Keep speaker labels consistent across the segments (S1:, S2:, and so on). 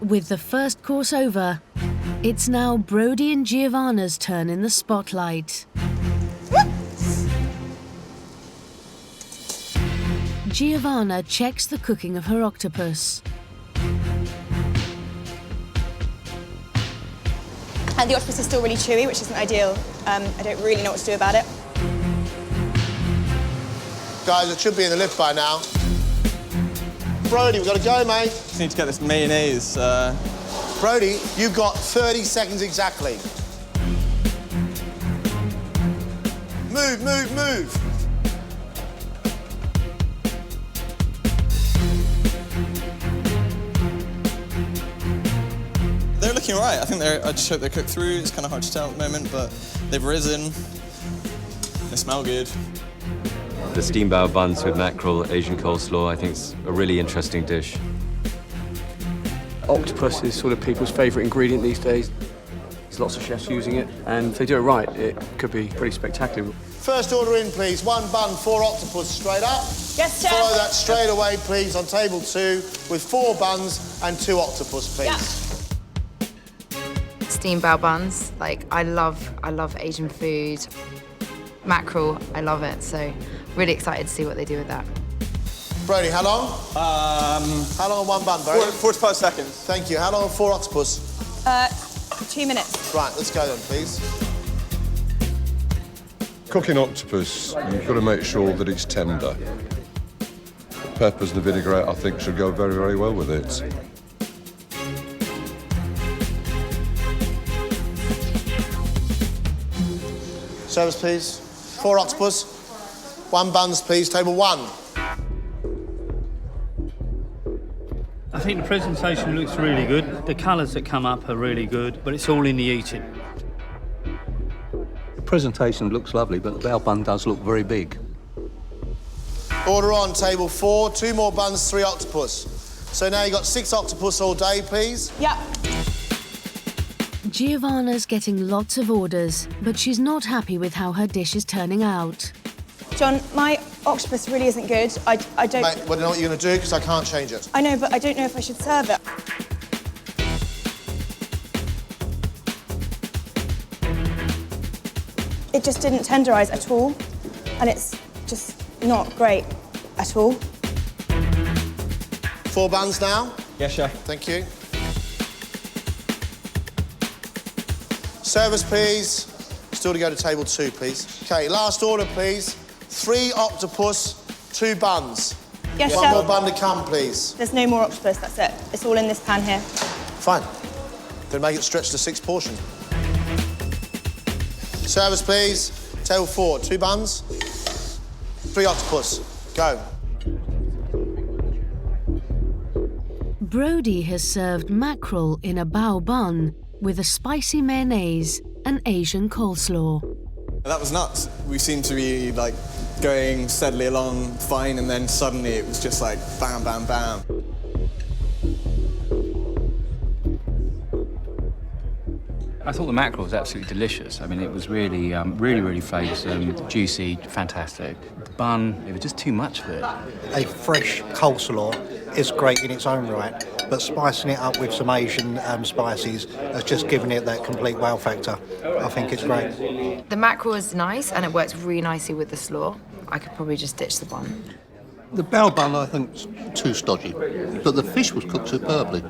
S1: With the first course over, it's now Brody and Giovanna's turn in the spotlight. Giovanna checks the cooking of her octopus.
S2: And the octopus is still really chewy, which isn't ideal. I don't really know what to do about it.
S3: Guys, it should be in the lift by now. Brody, we've got to go, mate.
S4: Just need to get this mayonnaise.
S3: Brody, you've got 30 seconds exactly. Move, move, move.
S4: They're looking all right. I think I just hope they're cooked through. It's kind of hard to tell at the moment, but they've risen. They smell good.
S5: The steamed bao buns with mackerel, Asian coleslaw, I think is a really interesting dish.
S6: Octopus is sort of people's favourite ingredient these days. There's lots of chefs using it, and if they do it right, it could be pretty spectacular.
S3: First order in, please. 1 bun, 4 octopus, straight up.
S2: Yes, chef.
S3: Follow that straight away, please, on table 2, with 4 buns and 2 octopus, please.
S2: Yeah.
S7: Steamed bao buns, like I love Asian food. Mackerel, I love it, so really excited to see what they do with that.
S3: Brody, how long? How long on 1 bun, Brody?
S4: 45 seconds.
S3: Thank you. How long on 4 octopus?
S2: 2 minutes.
S3: Right, let's go then, please.
S8: Cooking octopus, you've got to make sure that it's tender. Peppers and the vinaigrette, I think, should go very, very well with it.
S3: Service, please. 4 octopus. 1 buns, please. Table 1.
S9: I think the presentation looks really good. The colours that come up are really good, but it's all in the eating.
S10: The presentation looks lovely, but the bao bun does look very big.
S3: Order on, table 4. 2 more buns, 3 octopus. So now you've got 6 octopus all day, please.
S2: Yeah.
S1: Giovanna's getting lots of orders, but she's not happy with how her dish is turning out.
S2: John, my octopus really isn't good. I don't...
S3: Mate, well, I know what you're going to do, because I can't change it.
S2: I know, but I don't know if I should serve it. It just didn't tenderise at all, and it's just not great at all.
S3: 4 buns now.
S4: Yes, chef.
S3: Thank you. Service, please. Still to go to table 2, please. OK, last order, please. 3 octopus, 2 buns.
S2: Yes,
S3: One
S2: chef.
S3: more bun to come, please.
S2: There's no more octopus, that's it. It's all in this pan here.
S3: Fine. Then make it stretch to 6 portions. Service, please. Table 4, 2 buns, 3 octopus. Go.
S1: Brody has served mackerel in a bao bun with a spicy mayonnaise and Asian coleslaw.
S4: That was nuts. We seemed to be, like, going steadily along fine, and then suddenly it was just like bam, bam, bam.
S11: I thought the mackerel was absolutely delicious. I mean, it was really, really flavoursome, juicy, fantastic. The bun, it was just too much of it.
S12: A fresh coleslaw is great in its own right, but spicing it up with some Asian spices has just given it that complete wow factor. I think it's great.
S7: The mackerel is nice, and it works really nicely with the slaw. I could probably just ditch the bun.
S10: The bao bun, I think, is too stodgy, but the fish was cooked superbly.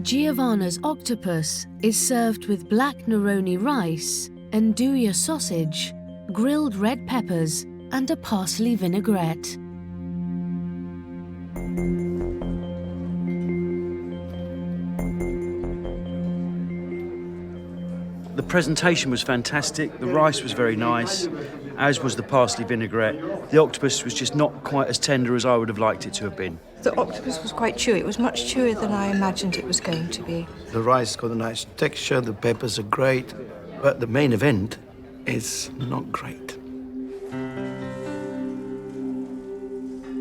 S1: Giovanna's octopus is served with black Nerone rice, andouille sausage, grilled red peppers, and a parsley vinaigrette.
S13: The presentation was fantastic, the rice was very nice, as was the parsley vinaigrette. The octopus was just not quite as tender as I would have liked it to have been.
S14: The octopus was quite chewy. It was much chewier than I imagined it was going to be.
S15: The rice got a nice texture, the peppers are great, but the main event is not great.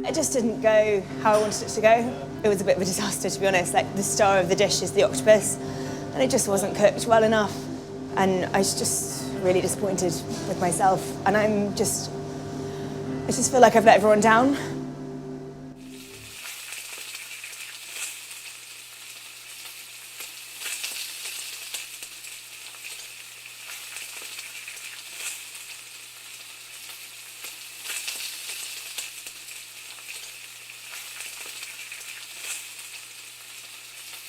S2: It just didn't go how I wanted it to go. It was a bit of a disaster, to be honest. Like, the star of the dish is the octopus, and it just wasn't cooked well enough. And I was just really disappointed with myself. And I just feel like I've let everyone down.